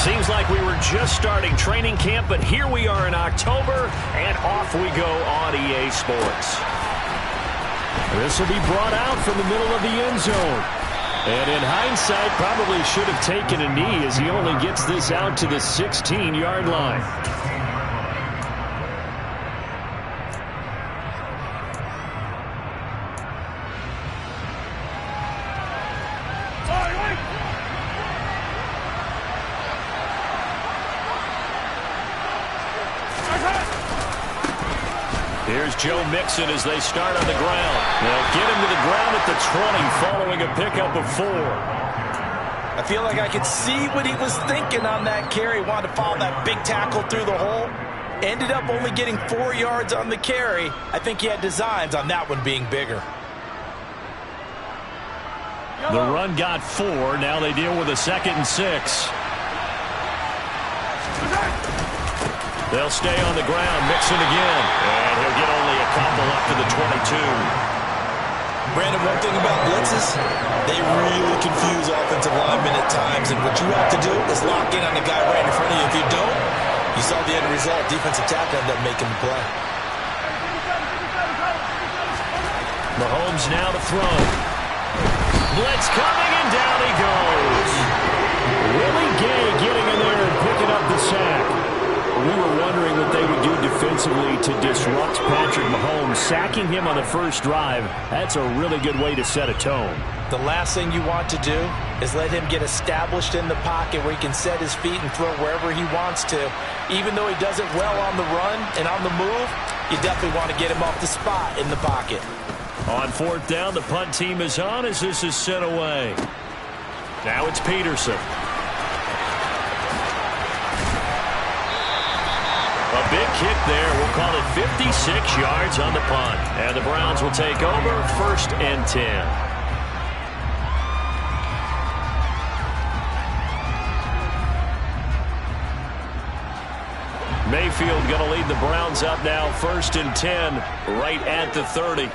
Seems like we were just starting training camp, but here we are in October, and off we go on EA Sports. This will be brought out from the middle of the end zone. And in hindsight, probably should have taken a knee as he only gets this out to the 16-yard line. Here's Joe Mixon as they start on the ground. They'll get him to the ground at the 20 following a pickup of 4. I feel like I could see what he was thinking on that carry. Wanted to follow that big tackle through the hole. Ended up only getting 4 yards on the carry. I think he had designs on that one being bigger. The run got 4. Now they deal with a 2nd and 6. They'll stay on the ground. Mixon again. And he'll get only a couple up to the 22. Brandon, one thing about blitzes, they really confuse offensive linemen at times. And what you have to do is lock in on the guy right in front of you. If you don't, you saw the end result. Defensive tackle ended up making the play. Mahomes now to throw. Blitz coming, and down he goes. Willie Gay getting in there and picking up the sack. We were wondering what they would do defensively to disrupt Patrick Mahomes. Sacking him on the first drive, that's a really good way to set a tone. The last thing you want to do is let him get established in the pocket where he can set his feet and throw wherever he wants to. Even though he does it well on the run and on the move, you definitely want to get him off the spot in the pocket. On 4th down, the punt team is on as this is sent away. Now it's Peterson. A big kick there. We'll call it 56 yards on the punt. And the Browns will take over 1st and 10. Mayfield going to lead the Browns up now 1st and 10 right at the 30.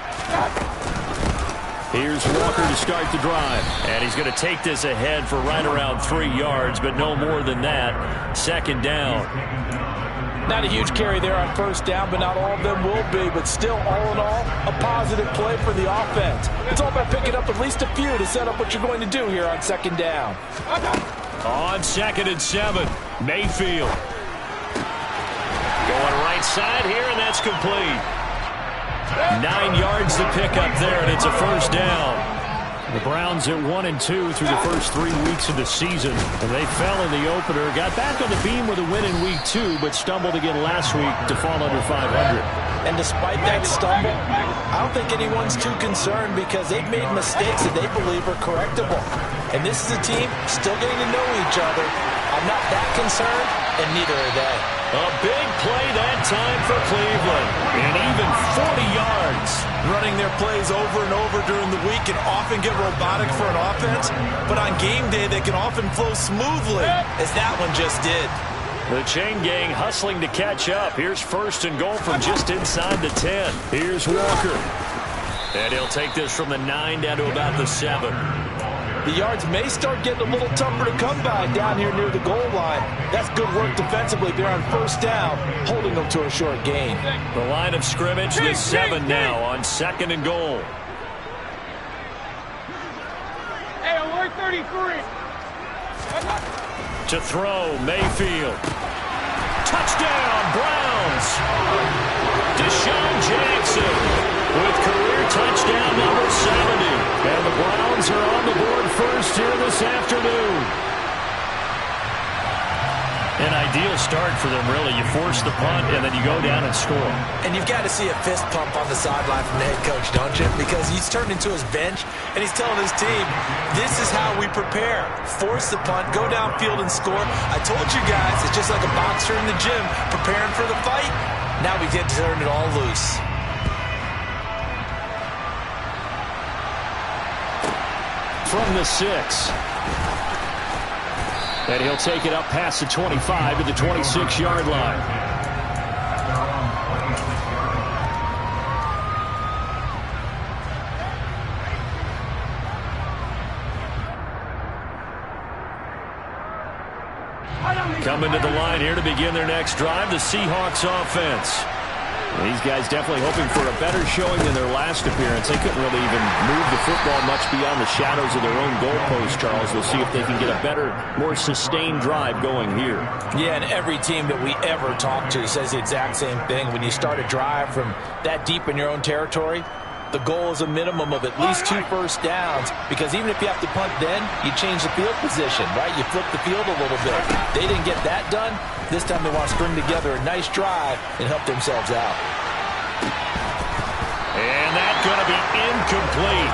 Here's Walker to start the drive. And he's going to take this ahead for right around 3 yards, but no more than that. 2nd down. Not a huge carry there on 1st down, but not all of them will be. But still, all in all, a positive play for the offense. It's all about picking up at least a few to set up what you're going to do here on 2nd down. On 2nd and 7, Mayfield. Going right side here, and that's complete. 9 yards to pick up there, and it's a 1st down. The Browns at 1-2 through the first 3 weeks of the season. And they fell in the opener. Got back on the beam with a win in week 2, but stumbled again last week to fall under 500. And despite that stumble, I don't think anyone's too concerned because they've made mistakes that they believe are correctable. And this is a team still getting to know each other. I'm not that concerned, and neither are they. A big play that time for Cleveland. And even 40 yards. Running their plays over and over during the week can often get robotic for an offense, but on game day they can often flow smoothly, as that one just did. The chain gang hustling to catch up. Here's 1st and goal from just inside the 10. Here's Walker. And he'll take this from the 9 down to about the 7. The yards may start getting a little tougher to come by down here near the goal line. That's good work defensively there on 1st down, holding them to a short gain. The line of scrimmage, the 7 now on 2nd and goal. Hey, alert 33. To throw, Mayfield. Touchdown, Browns. Deshaun Jackson with career touchdown number 70. And the Browns are on the board first here this afternoon. An ideal start for them, really. You force the punt, and then you go down and score. And you've got to see a fist pump on the sideline from the head coach, don't you? Because he's turned into his bench, and he's telling his team, this is how we prepare. Force the punt, go downfield and score. I told you guys, it's just like a boxer in the gym preparing for the fight. Now we get to turn it all loose. From the 6. And he'll take it up past the 25 to the 26-yard line. Coming to the line here to begin their next drive, the Seahawks offense. These guys definitely hoping for a better showing than their last appearance. They couldn't really even move the football much beyond the shadows of their own goalpost, Charles. We'll see if they can get a better, more sustained drive going here. Yeah, and every team that we ever talk to says the exact same thing. When you start a drive from that deep in your own territory, the goal is a minimum of at least 2 first downs, because even if you have to punt then, you change the field position, right? You flip the field a little bit. They didn't get that done. This time they want to string together a nice drive and help themselves out. And that's going to be incomplete.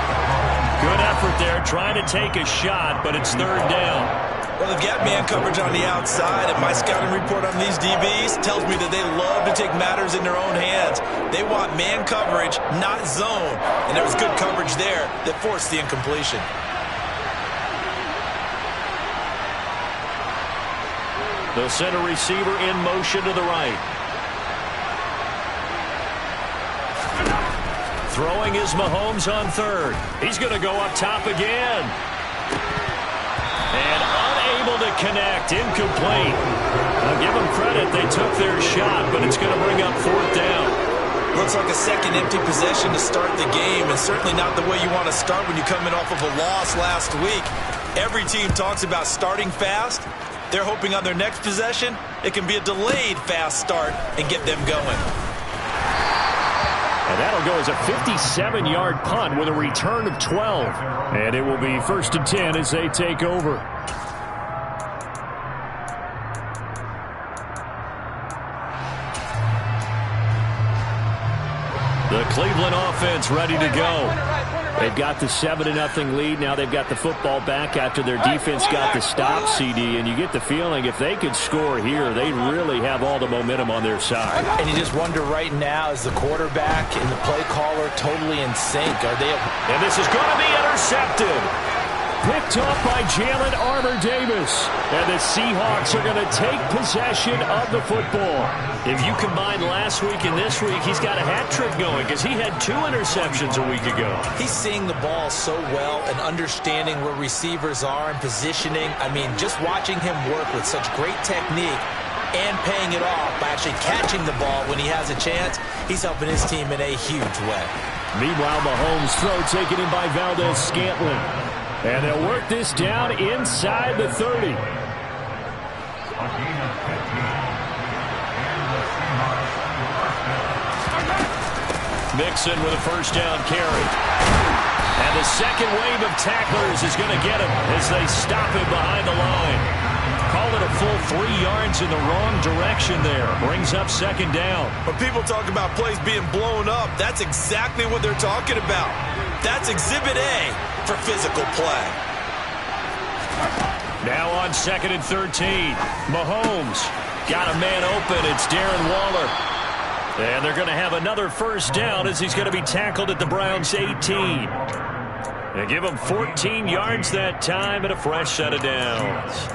Good effort there, trying to take a shot, but it's third down. Well, they've got man coverage on the outside, and my scouting report on these DBs tells me that they love to take matters in their own hands. They want man coverage, not zone, and there was good coverage there that forced the incompletion. They'll send a receiver in motion to the right. Throwing is Mahomes on third. He's going to go up top again. And unable to connect, incomplete. I'll give them credit, they took their shot, but it's going to bring up fourth down. Looks like a second empty possession to start the game, and certainly not the way you want to start when you're coming off of a loss last week. Every team talks about starting fast. They're hoping on their next possession, it can be a delayed fast start and get them going. And that'll go as a 57-yard punt with a return of 12. And it will be 1st and 10 as they take over. The Cleveland offense ready to go. They've got the 7-0 lead. Now they've got the football back after their defense got the stop, CD. And you get the feeling if they could score here, they really have all the momentum on their side. And you just wonder right now, is the quarterback and the play caller totally in sync? Are they? And this is going to be intercepted. Picked off by Jalen Armour-Davis. And the Seahawks are going to take possession of the football. If you combine last week and this week, he's got a hat trick going because he had 2 interceptions a week ago. He's seeing the ball so well and understanding where receivers are and positioning. I mean, just watching him work with such great technique and paying it off by actually catching the ball when he has a chance, he's helping his team in a huge way. Meanwhile, Mahomes' throw taken in by Valdez-Scantling. And they'll work this down inside the 30. Mixon with a first down carry. And the second wave of tacklers is going to get him as they stop him behind the line. Call it a full 3 yards in the wrong direction there. Brings up second down. When people talk about plays being blown up, that's exactly what they're talking about. That's Exhibit A for physical play. Now on 2nd and 13. Mahomes got a man open. It's Darren Waller. And they're going to have another first down as he's going to be tackled at the Browns' 18. They give him 14 yards that time and a fresh set of downs.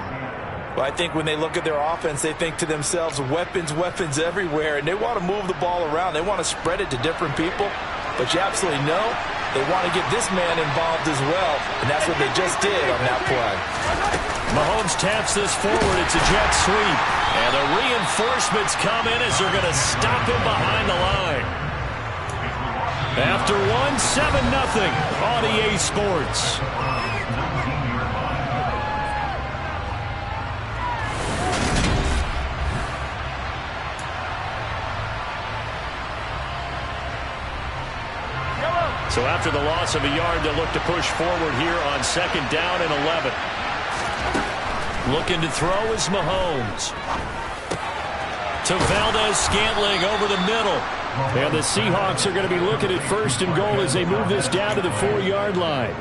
Well, I think when they look at their offense, they think to themselves, weapons, weapons everywhere, and they want to move the ball around. They want to spread it to different people, but you absolutely know they want to get this man involved as well, and that's what they just did on that play. Mahomes taps this forward. It's a jet sweep, and the reinforcements come in as they're going to stop him behind the line. After 1-7-0 on EA Sports. So after the loss of a yard, they'll look to push forward here on 2nd down and 11. Looking to throw is Mahomes. To Valdez-Scantling over the middle. And the Seahawks are going to be looking at 1st and goal as they move this down to the 4-yard line.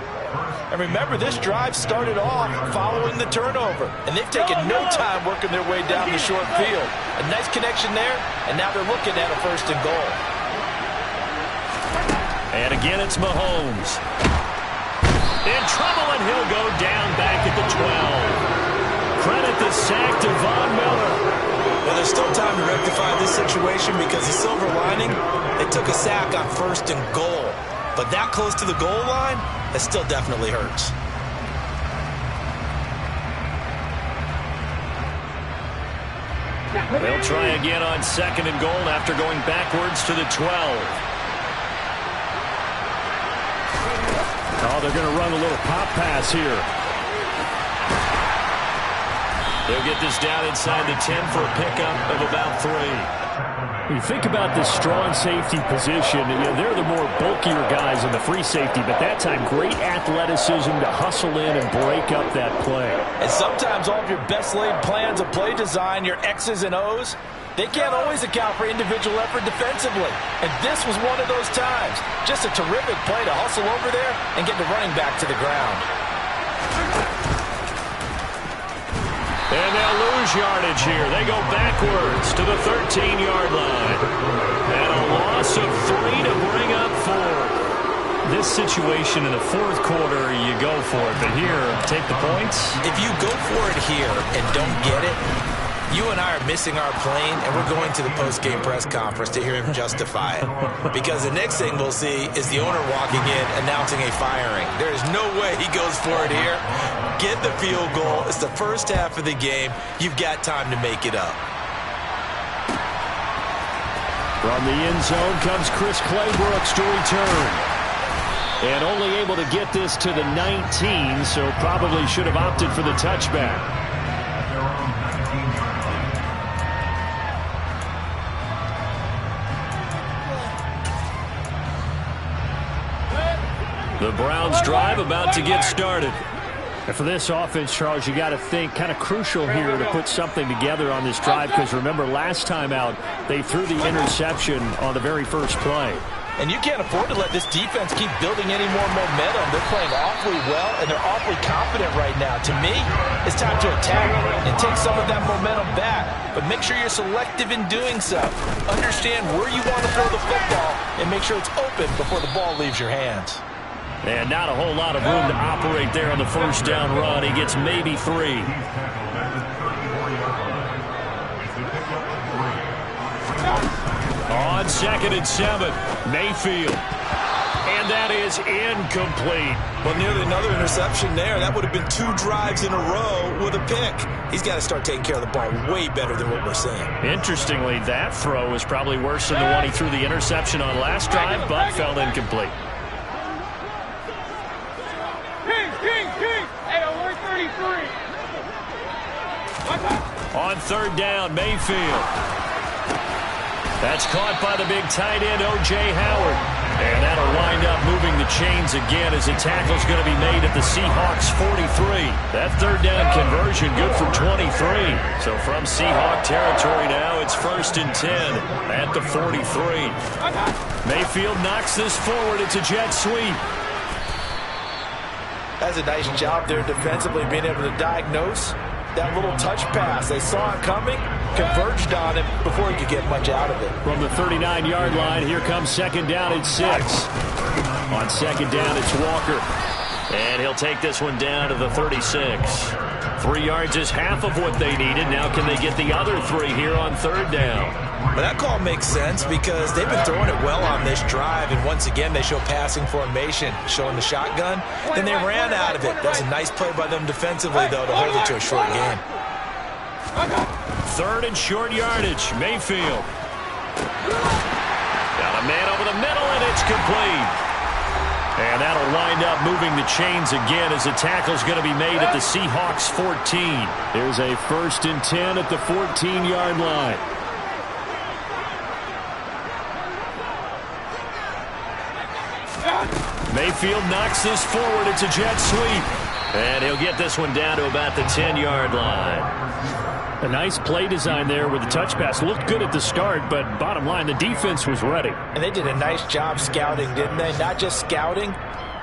And remember, this drive started off following the turnover, and they've taken no time working their way down the short field. A nice connection there, and now they're looking at a 1st and goal. And again, it's Mahomes. In trouble, and he'll go down back at the 12. Credit the sack to Von Miller. Well, there's still time to rectify this situation because the silver lining, they took a sack on 1st and goal. But that close to the goal line, it still definitely hurts. They'll try again on 2nd and goal after going backwards to the 12. Oh, they're going to run a little pop pass here. They'll get this down inside the 10 for a pickup of about 3. When you think about this strong safety position, they're the more bulkier guys in the free safety, but that time great athleticism to hustle in and break up that play. And sometimes all of your best laid plans of play design, your X's and O's, they can't always account for individual effort defensively. And this was one of those times. Just a terrific play to hustle over there and get the running back to the ground. And they'll lose yardage here. They go backwards to the 13-yard line. And a loss of 3 to bring up 4. This situation in the 4th quarter, you go for it. But here, take the points. If you go for it here and don't get it, you and I are missing our plane, and we're going to the post-game press conference to hear him justify it. Because the next thing we'll see is the owner walking in announcing a firing. There is no way he goes for it here. Get the field goal. It's the first half of the game. You've got time to make it up. From the end zone comes Chris Claybrooks to return. And only able to get this to the 19, so probably should have opted for the touchback. The Browns drive about to get started. And for this offense, Charles, you got to think kind of crucial here to put something together on this drive, because remember last time out they threw the interception on the very first play. And you can't afford to let this defense keep building any more momentum. They're playing awfully well, and they're awfully confident right now. To me, it's time to attack and take some of that momentum back. But make sure you're selective in doing so. Understand where you want to throw the football and make sure it's open before the ball leaves your hands. And not a whole lot of room to operate there on the first down run. He gets maybe 3. On 2nd and 7, Mayfield. And that is incomplete. Well, nearly another interception there. That would have been 2 drives in a row with a pick. He's got to start taking care of the ball way better than what we're seeing. Interestingly, that throw was probably worse than the one he threw the interception on last drive, but fell incomplete. On 3rd down, Mayfield. That's caught by the big tight end, O.J. Howard. And that'll wind up moving the chains again as a tackle's going to be made at the Seahawks 43. That 3rd down conversion good for 23. So from Seahawk territory now, it's 1st and 10 at the 43. Mayfield knocks this forward. It's a jet sweep. That's a nice job there defensively, being able to diagnose that little touch pass. They saw it coming, converged on him before he could get much out of it. From the 39-yard line, here comes 2nd down and 6. On 2nd down, it's Walker. And he'll take this one down to the 36. 3 yards is half of what they needed. Now can they get the other 3 here on 3rd down? But that call makes sense because they've been throwing it well on this drive, and once again they show passing formation, showing the shotgun. Then they ran out of it. That's a nice play by them defensively, though, to hold it to a short game. 3rd and short yardage. Mayfield. Got a man over the middle, and it's complete. And that'll wind up moving the chains again as the tackle's going to be made at the Seahawks 14. Here's a 1st and 10 at the 14-yard line. Mayfield knocks this forward. It's a jet sweep. And he'll get this one down to about the 10-yard line. A nice play design there with the touch pass. Looked good at the start, but bottom line, the defense was ready. And they did a nice job scouting, didn't they? Not just scouting,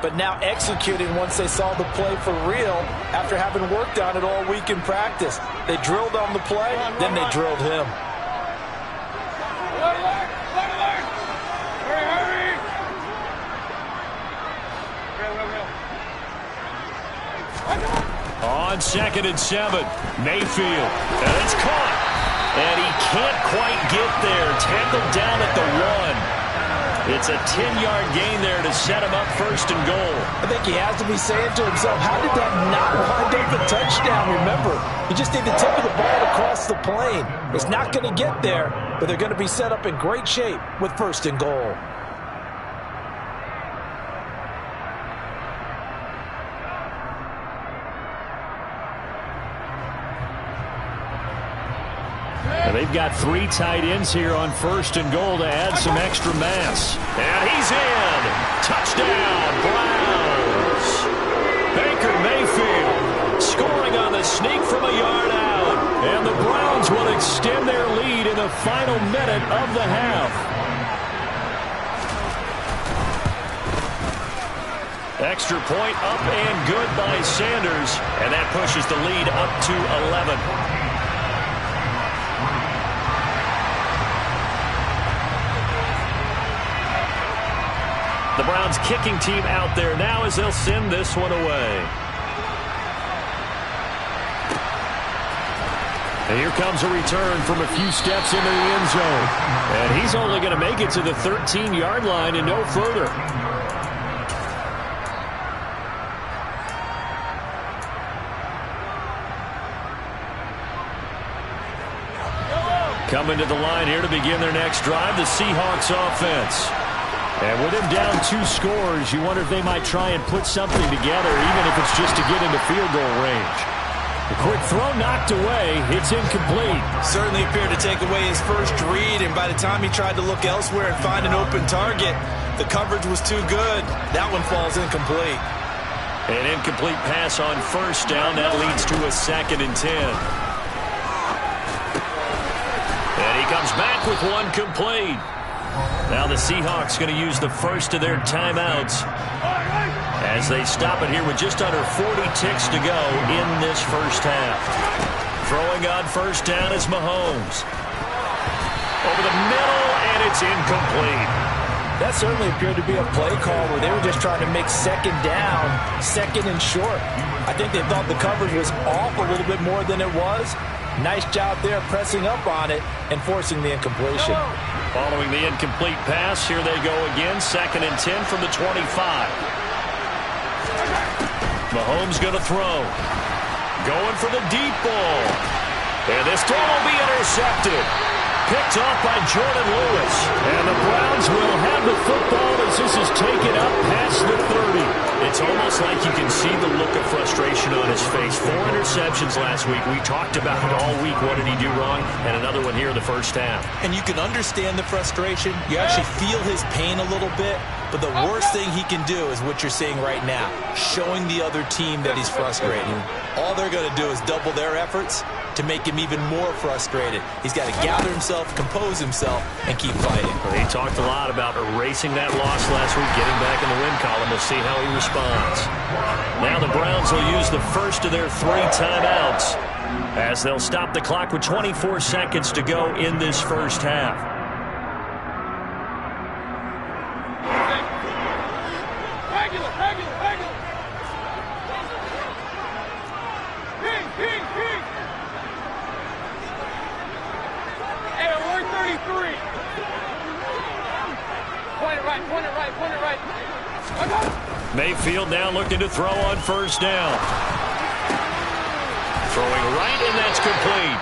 but now executing once they saw the play for real after having worked on it all week in practice. They drilled on the play, then they drilled him. On 2nd and 7, Mayfield. And it's caught. And he can't quite get there. Tackled down at the 1. It's a 10-yard gain there to set him up first and goal. I think he has to be saying to himself, how did that not wind up a touchdown? Remember, you just need the tip of the ball across the plane. It's not going to get there, but they're going to be set up in great shape with first and goal. And they've got 3 tight ends here on first and goal to add some extra mass. And he's in. Touchdown, Browns. Baker Mayfield scoring on the sneak from a yard out. And the Browns will extend their lead in the final minute of the half. Extra point up and good by Sanders. And that pushes the lead up to 11. The Browns kicking team out there now as they'll send this one away. And here comes a return from a few steps into the end zone. And he's only going to make it to the 13-yard line and no further. Coming to the line here to begin their next drive, the Seahawks offense. And with him down 2 scores, you wonder if they might try and put something together, even if it's just to get into field goal range. The quick throw knocked away. It's incomplete. Certainly appeared to take away his first read, and by the time he tried to look elsewhere and find an open target, the coverage was too good. That one falls incomplete. An incomplete pass on first down. That leads to a 2nd and 10. And he comes back with one complete. Now the Seahawks going to use the first of their timeouts as they stop it here with just under 40 ticks to go in this first half. Throwing on first down is Mahomes. Over the middle, and it's incomplete. That certainly appeared to be a play call where they were just trying to make second down, second and short. I think they thought the coverage was off a little bit more than it was. Nice job there pressing up on it and forcing the incompletion. Following the incomplete pass, here they go again. 2nd and 10 from the 25. Mahomes going to throw. Going for the deep ball. And this throw will be intercepted. Picked off by Jordan Lewis. And the Browns will have the football as this is taken up past the 30. It's almost like you can see the look of frustration on his face. 4 interceptions last week. We talked about it all week. What did he do wrong? And another one here in the first half. And you can understand the frustration. You actually feel his pain a little bit. But the worst thing he can do is what you're seeing right now, showing the other team that he's frustrated. All they're going to do is double their efforts to make him even more frustrated. He's got to gather himself, compose himself, and keep fighting. Well, he talked a lot about erasing that loss last week, getting back in the win column. We'll see how he responds. Now the Browns will use the first of their 3 timeouts as they'll stop the clock with 24 seconds to go in this first half. Mayfield now looking to throw on first down. Throwing right, and that's complete.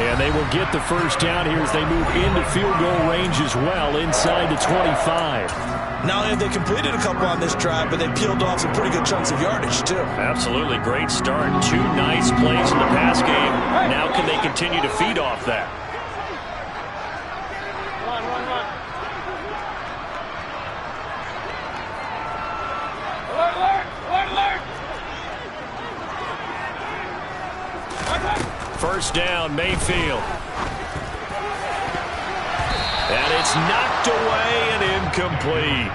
And they will get the first down here as they move into field goal range as well, inside the 25. Not only have they completed a couple on this drive, but they peeled off some pretty good chunks of yardage, too. Absolutely. Great start. 2 nice plays in the pass game. Now can they continue to feed off that? First down, Mayfield. And it's knocked away and incomplete.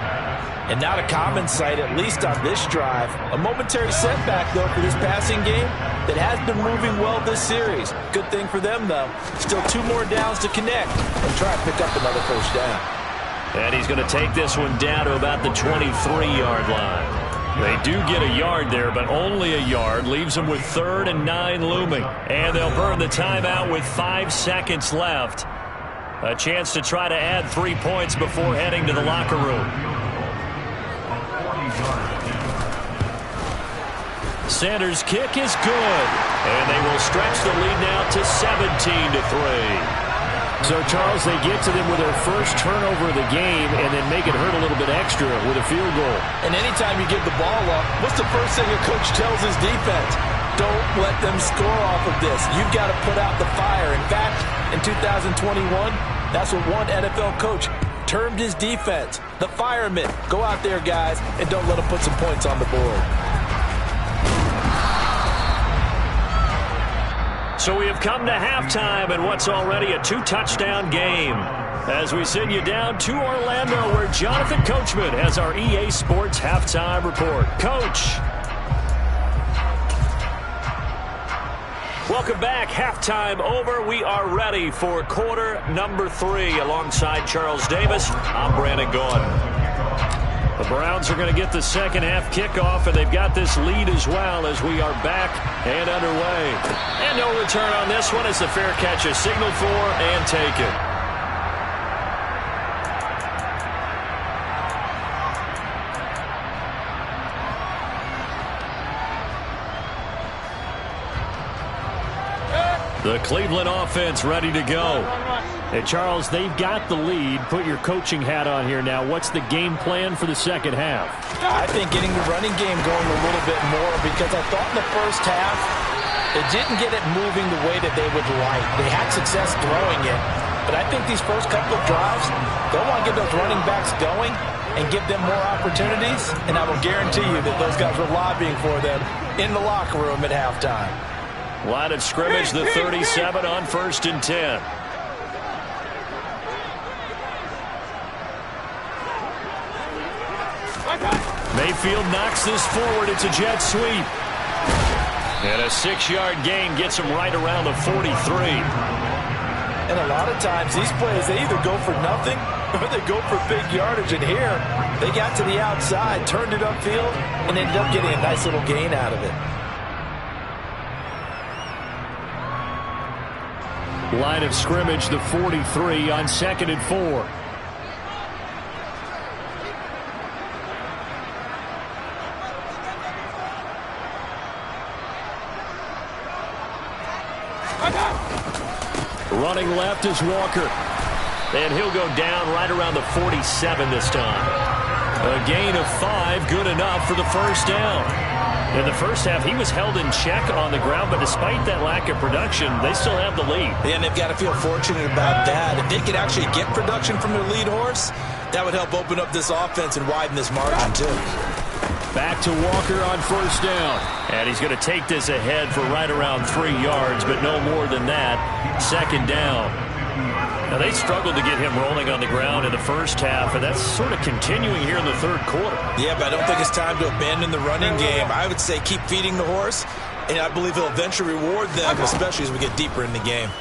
And not a common sight, at least on this drive. A momentary setback, though, for this passing game that has been moving well this series. Good thing for them, though. Still 2 more downs to connect and try to pick up another first down. And he's going to take this one down to about the 23-yard line. They do get a yard there, but only a yard. Leaves them with 3rd and 9 looming. And they'll burn the timeout with 5 seconds left A chance to try to add 3 points before heading to the locker room. Sanders' kick is good, and they will stretch the lead now to 17-3. So, Charles, they get to them with their first turnover of the game and then make it hurt a little bit extra with a field goal. And anytime you give the ball up, what's the first thing a coach tells his defense? Don't let them score off of this. You've got to put out the fire. In fact, in 2021, that's what one NFL coach termed his defense, the firemen. Go out there, guys, and don't let them put some points on the board. So we have come to halftime in what's already a 2-touchdown game. As we send you down to Orlando, where Jonathan Coachman has our EA Sports halftime report. Coach. Welcome back. Halftime over. We are ready for quarter number 3. Alongside Charles Davis, I'm Brandon Gaudin. The Browns are going to get the second half kickoff, and they've got this lead as well as we are back and underway. And no return on this one as the fair catch is signaled for and taken. The Cleveland offense ready to go. Hey, Charles, they've got the lead. Put your coaching hat on here now. What's the game plan for the second half? I think getting the running game going a little bit more, because I thought in the first half they didn't get it moving the way that they would like. They had success throwing it, but I think these first couple of drives, they'll want to get those running backs going and give them more opportunities, and I will guarantee you that those guys were lobbying for them in the locker room at halftime. Line of scrimmage, the 37 on 1st and 10. Mayfield knocks this forward. It's a jet sweep. And a 6-yard gain gets him right around the 43. And a lot of times these plays, they either go for nothing or they go for big yardage. And here, they got to the outside, turned it upfield, and ended up getting a nice little gain out of it. Line of scrimmage, the 43 on 2nd and 4. Running left is Walker. And he'll go down right around the 47 this time. A gain of 5, good enough for the first down. In the first half, he was held in check on the ground, but despite that lack of production, they still have the lead. Yeah, and they've got to feel fortunate about that. If they could actually get production from their lead horse, that would help open up this offense and widen this margin, too. Back to Walker on first down. And he's going to take this ahead for right around 3 yards, but no more than that. Second down. Now, they struggled to get him rolling on the ground in the first half, and that's sort of continuing here in the third quarter. Yeah, but I don't think it's time to abandon the running game. I would say keep feeding the horse, and I believe he'll eventually reward them, especially as we get deeper in the game.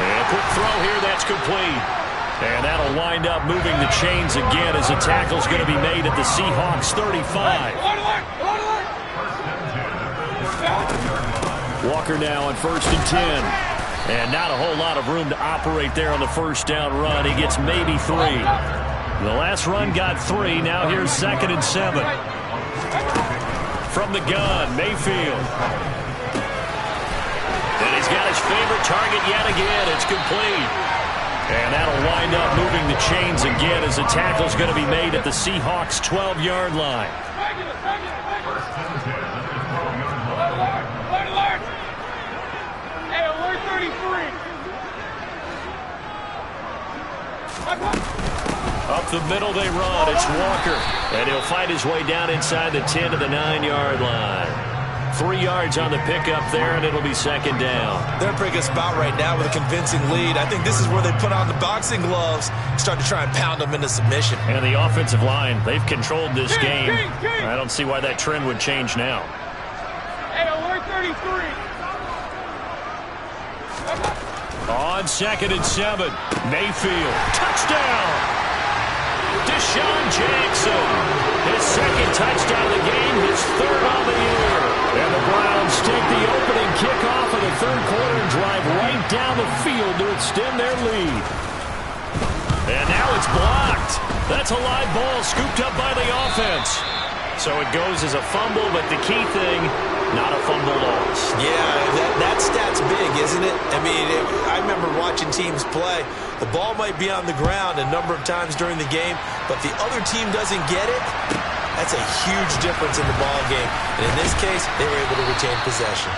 And a quick throw here, that's complete. And that'll wind up moving the chains again as the tackle's going to be made at the Seahawks 35. Walker now on 1st and 10. And not a whole lot of room to operate there on the first down run. He gets maybe 3. The last run got 3. Now here's 2nd and 7. From the gun, Mayfield. And he's got his favorite target yet again. It's complete. And that'll wind up moving the chains again as the tackle's going to be made at the Seahawks 12-yard line. Up the middle they run. It's Walker. And he'll find his way down inside the 10 to the 9-yard line. 3 yards on the pickup there, and it'll be second down. They're in a pretty good spot right now with a convincing lead. I think this is where they put on the boxing gloves, start to try and pound them into submission. And the offensive line, they've controlled this game. I don't see why that trend would change now. Hey, alert 33. On 2nd and 7, Mayfield. Touchdown! Deshaun Jackson. His second touchdown of the game, his 3rd on the year. And the Browns take the opening kickoff of the third quarter and drive right down the That's a live ball scooped up by the offense. So it goes as a fumble, but the key thing, not a fumble loss. Yeah, that stat's big, isn't it? I mean, I remember watching teams play. The ball might be on the ground a number of times during the game, but the other team doesn't get it. That's a huge difference in the ball game. And in this case, they were able to retain possession.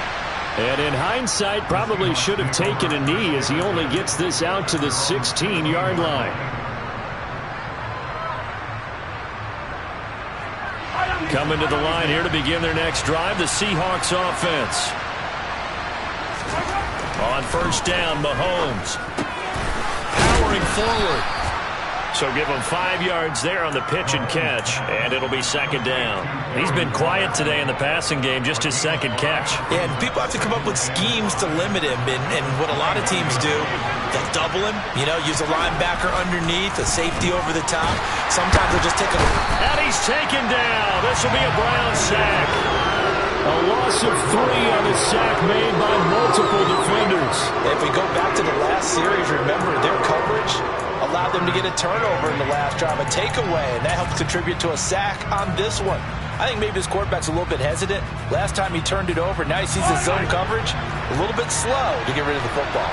And in hindsight, probably should have taken a knee as he only gets this out to the 16-yard line. Coming to the line here to begin their next drive, the Seahawks offense. On first down, Mahomes. Powering forward. So give him 5 yards there on the pitch and catch, and it'll be second down. He's been quiet today in the passing game, just his second catch. Yeah, and people have to come up with schemes to limit him, and what a lot of teams do, they'll double him, use a linebacker underneath, a safety over the top. Sometimes they'll just take a... And he's taken down. This will be a Brown sack. A loss of 3 on a sack made by multiple defenders. If we go back to the last series, remember their coverage allowed them to get a turnover in the last drive, a takeaway, and that helped contribute to a sack on this one. I think maybe his quarterback's a little bit hesitant. Last time he turned it over, now he sees his zone coverage a little bit slow to get rid of the football.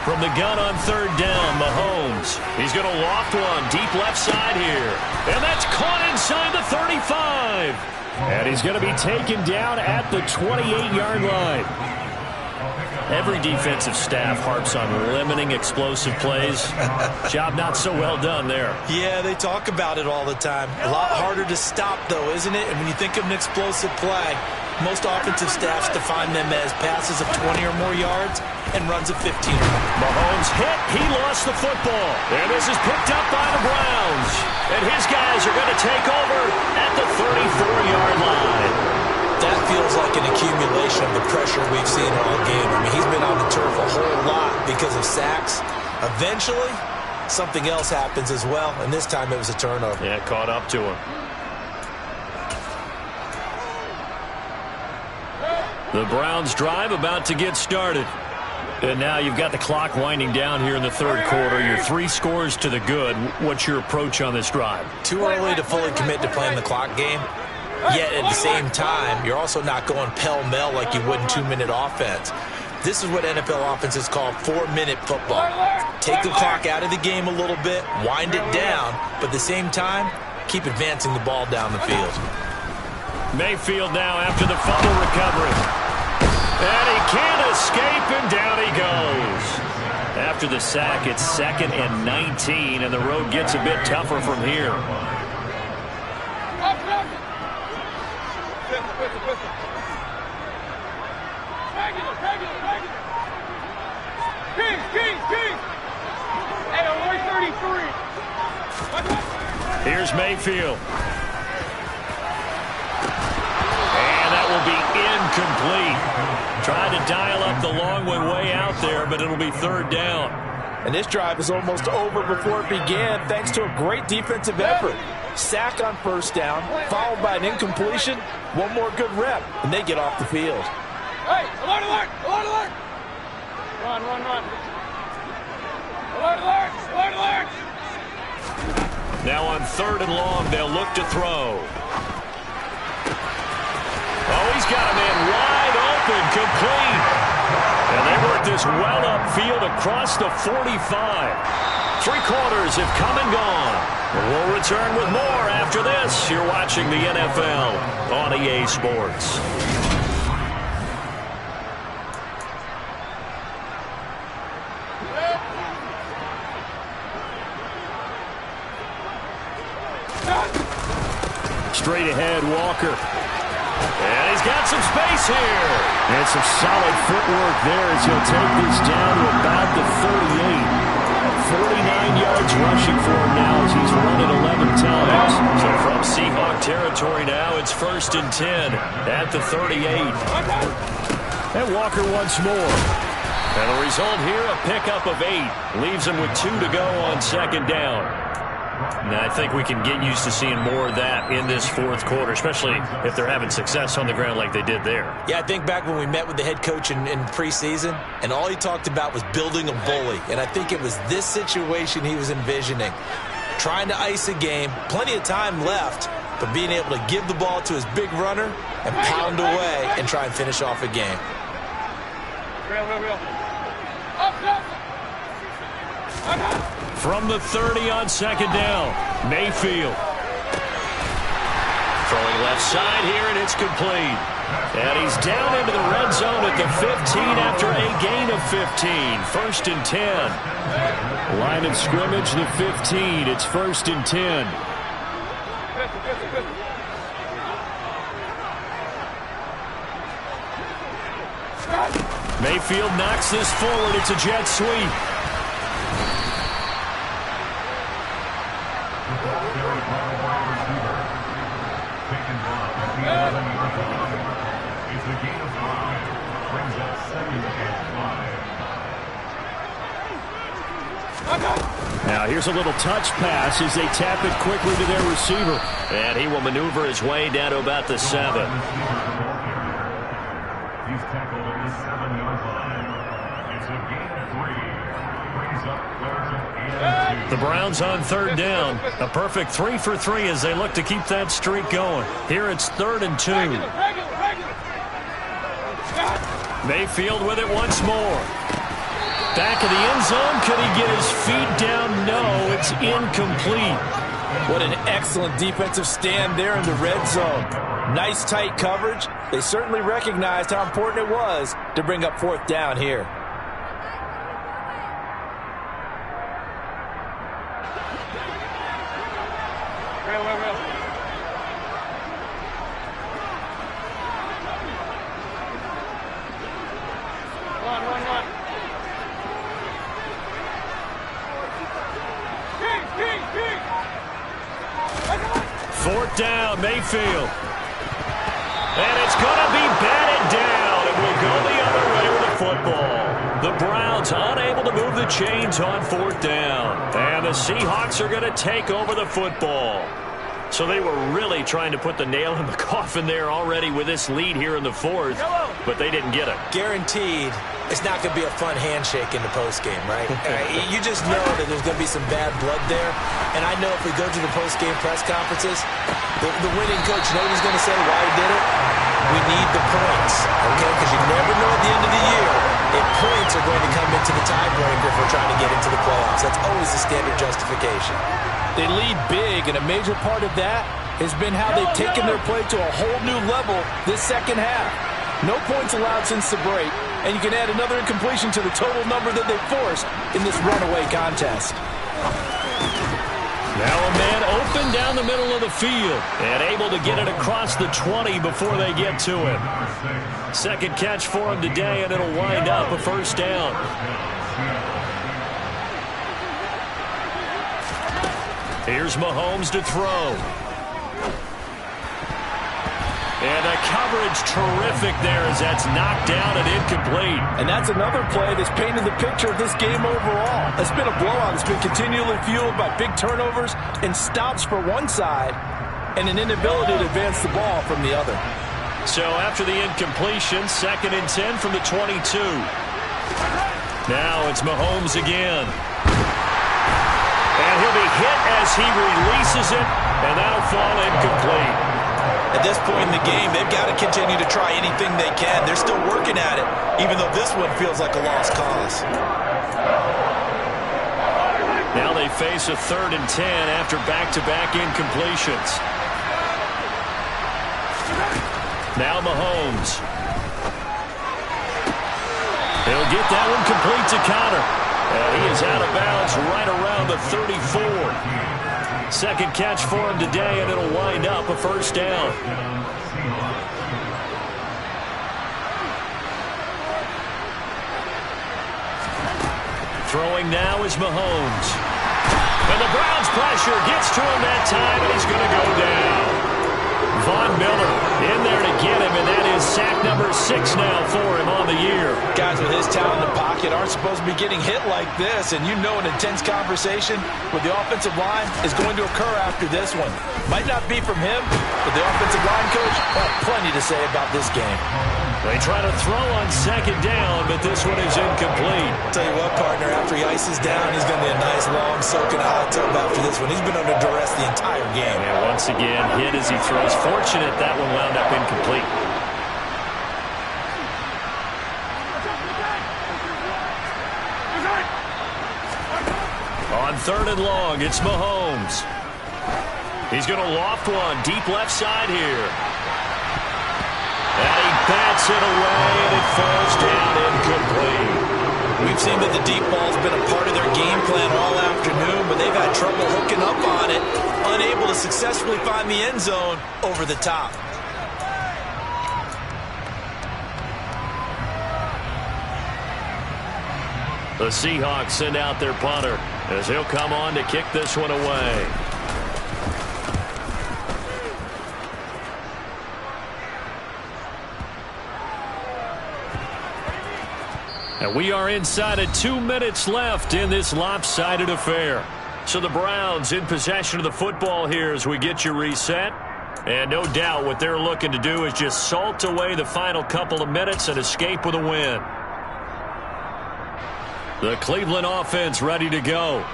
From the gun on third down, Mahomes. He's going to loft one deep left side here. And that's caught inside the 35. And he's going to be taken down at the 28-yard line. Every defensive staff harps on limiting explosive plays. Job not so well done there. Yeah, they talk about it all the time. A lot harder to stop, though, isn't it? And when you think of an explosive play, most offensive staffs define them as passes of 20 or more yards and runs of 15 or more. Mahomes hit. He lost the football. And this is picked up by the Browns. And his guys are going to take over at the 34-yard line. That feels like an accumulation of the pressure we've seen all game. I mean, he's been on the turf a whole lot because of sacks. Eventually, something else happens as well, and this time it was a turnover. Yeah, caught up to him. The Browns drive about to get started. And now you've got the clock winding down here in the third quarter. You're 3 scores to the good. What's your approach on this drive? Too early to fully commit to playing the clock game. Yet at the same time, you're also not going pell-mell like you would in 2-minute offense. This is what NFL offenses call 4-minute football. Take the clock out of the game a little bit, wind it down, but at the same time, keep advancing the ball down the field. Mayfield now after the fumble recovery. And he can't escape, and down he goes. After the sack, it's 2nd and 19, and the road gets a bit tougher from here. Hey, only 33. Here's Mayfield. And that will be incomplete. Tried to dial up the long way out there, but it'll be third down. And this drive is almost over before it began thanks to a great defensive effort. Sack on first down, followed by an incompletion. One more good rep, and they get off the field. Hey, alert, alert, alert, alert. Run, run, run. Alert, alert, alert, alert. Now on third and long, they'll look to throw. Oh, he's got a man wide open, complete. And they work this well upfield across the 45. 3 quarters have come and gone. We'll return with more after this. You're watching the NFL on EA Sports. Straight ahead, Walker. And he's got some space here. And some solid footwork there as he'll take this down to about the 38. 49 yards rushing for him now as he's run it 11 times. So from Seahawk territory now, it's 1st and 10 at the 38. And Walker once more. And the result here, a pickup of 8. Leaves him with 2 to go on 2nd down. And I think we can get used to seeing more of that in this fourth quarter, especially if they're having success on the ground like they did there. Yeah, I think back when we met with the head coach in preseason, and all he talked about was building a bully. And I think it was this situation he was envisioning. Trying to ice a game, plenty of time left, but being able to give the ball to his big runner and pound away and try and finish off a game. From the 30 on second down, Mayfield. Throwing left side here, and it's complete. And he's down into the red zone at the 15 after a gain of 15. First and 10. Line of scrimmage, the 15. It's first and 10. Mayfield knocks this forward. It's a jet sweep. Now here's a little touch pass as they tap it quickly to their receiver. And he will maneuver his way down to about the 7. He's tackled at the 7-yard line. It's a gain of 3. Brings up 3rd and 2. The Browns on third down. A perfect 3 for 3 as they look to keep that streak going. Here it's 3rd and 2. Mayfield with it once more. Back of the end zone. Could he get his feet down? No, it's incomplete. What an excellent defensive stand there in the red zone. Nice tight coverage. They certainly recognized how important it was to bring up 4th down here. Fourth down, Mayfield. And it's going to be batted down. It will go the other way with the football. The Browns unable to move the chains on 4th down. And the Seahawks are going to take over the football. So they were really trying to put the nail in the coffin there already with this lead here in the 4th, but they didn't get it. Guaranteed it's not going to be a fun handshake in the postgame, right? You just know that there's going to be some bad blood there. And I know if we go to the postgame press conferences, the winning coach, you know what he's going to say, why he did it? We need the points, okay? Because you never know at the end of the year if points are going to come into the tiebreaker if we're trying to get into the playoffs. That's always the standard justification. They lead big, and a major part of that has been how they've taken their play to a whole new level this second half. No points allowed since the break, and you can add another incompletion to the total number that they forced in this runaway contest. Now a man open down the middle of the field and able to get it across the 20 before they get to him. Second catch for him today, and it'll wind up a first down. Here's Mahomes to throw. And the coverage terrific there as that's knocked down and incomplete. And that's another play that's painted the picture of this game overall. It's been a blowout. It's been continually fueled by big turnovers and stops for one side and an inability to advance the ball from the other. So after the incompletion, 2nd and 10 from the 22. Now it's Mahomes again. And he'll be hit as he releases it, and that'll fall incomplete. At this point in the game, they've got to continue to try anything they can. They're still working at it, even though this one feels like a lost cause. Now they face a 3rd and 10 after back-to-back incompletions. Now Mahomes. He'll get that one complete to Conner. And he is out of bounds right around the 34. Second catch for him today, and it'll wind up a first down. Throwing now is Mahomes. And the Browns pressure gets to him that time, and he's going to go down. Von Miller in there to get him, and that is sack number 6 now for him on the year. Guys, with his talent in the pocket, pocket aren't supposed to be getting hit like this, and you know an intense conversation with the offensive line is going to occur after this one. Might not be from him, but the offensive line coach will have plenty to say about this game. They try to throw on second down, but this one is incomplete. Tell you what, partner, after he ices down, he's going to be a nice, long, soaking hot tub after this one. He's been under duress the entire game. And once again, hit as he throws. Fortunate that one wound up incomplete. On third and long, it's Mahomes. He's going to loft one deep left side here. And he bats it away, and it falls down incomplete. We've seen that the deep ball's been a part of their game plan all afternoon, but they've had trouble hooking up on it, unable to successfully find the end zone over the top. The Seahawks send out their punter as he'll come on to kick this one away. And we are inside of 2 minutes left in this lopsided affair. So the Browns in possession of the football here as we get you reset. And no doubt what they're looking to do is just salt away the final couple of minutes and escape with a win. The Cleveland offense ready to go.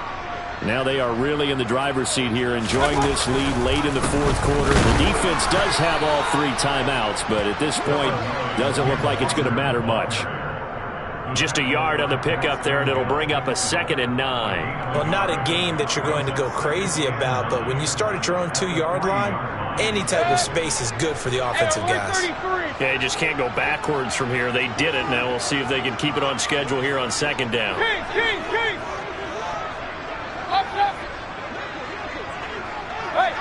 Now they are really in the driver's seat here, enjoying this lead late in the fourth quarter. The defense does have all 3 timeouts, but at this point, doesn't look like it's going to matter much. Just a yard on the pickup there, and it'll bring up a 2nd and 9. Well, not a game that you're going to go crazy about, but when you start at your own 2-yard line, any type of space is good for the offensive guys. Yeah, you just can't go backwards from here. They did it. Now we'll see if they can keep it on schedule here on 2nd down. King. Up. Hey,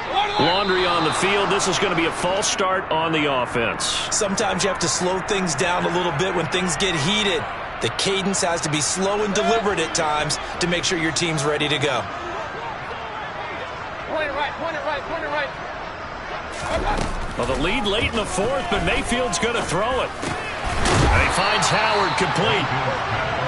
Laundry on the field. This is going to be a false start on the offense. Sometimes you have to slow things down a little bit when things get heated. The cadence has to be slow and deliberate at times to make sure your team's ready to go. Point it right. Well, the lead late in the fourth, but Mayfield's going to throw it. And he finds Howard complete.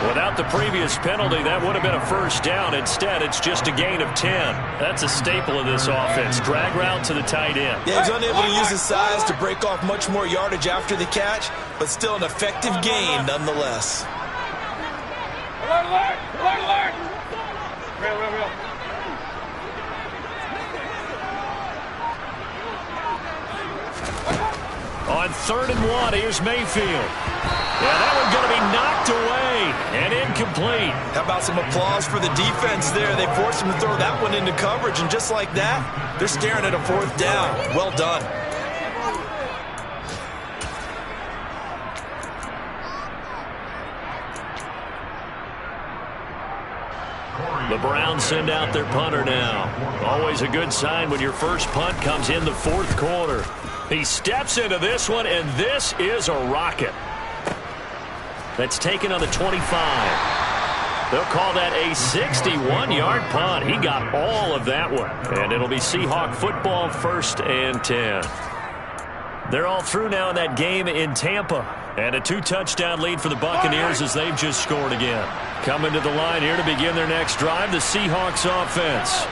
Without the previous penalty, that would have been a first down. Instead, it's just a gain of 10. That's a staple of this offense. Drag route to the tight end. Yeah, he's unable to use his size to break off much more yardage after the catch, but still an effective gain nonetheless. Alert! Real. On 3rd and 1, here's Mayfield. Yeah, that one's going to be knocked away and incomplete. How about some applause for the defense there? They forced him to throw that one into coverage, and just like that, they're staring at a 4th down. Well done. The Browns send out their punter now. Always a good sign when your first punt comes in the 4th quarter. He steps into this one, and this is a rocket. That's taken on the 25. They'll call that a 61-yard punt. He got all of that one. And it'll be Seahawk football, 1st and 10. They're all through now in that game in Tampa. And a 2-touchdown lead for the Buccaneers as they've just scored again. Coming to the line here to begin their next drive, the Seahawks offense.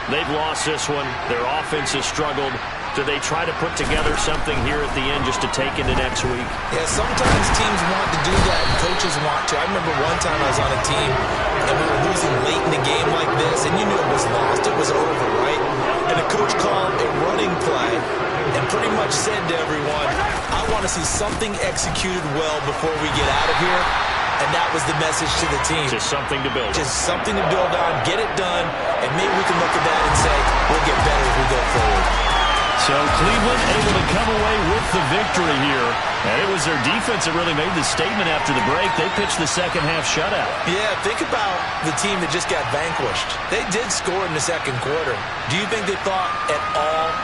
They've lost this one. Their offense has struggled. Do they try to put together something here at the end just to take into next week? Yeah, sometimes teams want to do that, and coaches want to. I remember one time I was on a team, and we were losing late in the game like this, and you knew it was lost. It was over, right? And the coach called a running play and pretty much said to everyone, I want to see something executed well before we get out of here. And that was the message to the team. Just something to build on. Just something to build on, get it done, and maybe we can look at that and say, we'll get better as we go forward. So Cleveland able to come away with the victory here. And it was their defense that really made the statement after the break. They pitched the second half shutout. Yeah, think about the team that just got vanquished. They did score in the 2nd quarter. Do you think they thought at all